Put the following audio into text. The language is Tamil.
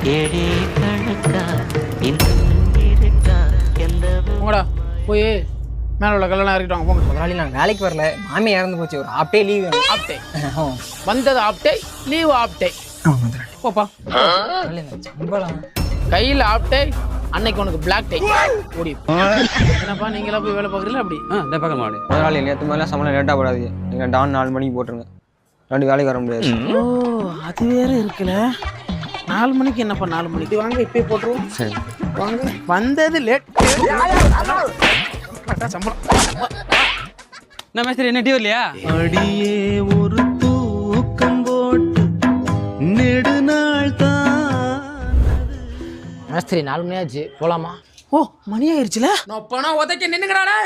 ஏடி கணக்கா இன்னும் இருக்கா எந்த போங்கடா போய் மேலே உள்ள கல்யாணம் இறக்கிட்டாங்க போங்க. முதலாளி நான் வேலைக்கு வரல, மாமி இறந்து போச்சு, ஒரு ஹாஃப் டே லீவ் வேணும். ஆப்டே வந்தது ஆப்டே லீவ் ஆப்டே போப்பா. முதலாளி இந்த சம்பளம் கையில் ஆப்டே அன்னைக்கு உனக்கு பிளாக் டே ஓடி. என்னப்பா நீங்களா போய் வேலை பார்க்குறீங்களா அப்படி? இந்த பக்கம் மாடு முதலாளி நேற்று மாதிரிலாம் சம்பளம் லேட்டாக போடாது, நீங்கள் டான் 4 மணிக்கு போட்டுருங்க, 2 வேலைக்கு வர முடியாது. ஓ அது வேற இருக்குல்ல. 4 மணிக்கு என்னப்பா 4 மணிக்கு வாங்க இப்பயே போட்டுருவோம். சரி வாங்க வந்தது லேட் சம்பளம். என்ன மேஸ்திரி என்ன டீ வரலையா? அடியே ஒரு தூக்கம் போட்டு நெடுநாள் தான் மேஸ்திரி 4 மணி ஆச்சு, போகலாமா? ஓ மணி ஆயிருச்சுல. நான் பணம் உதைக்க நின்னுங்கடாடா.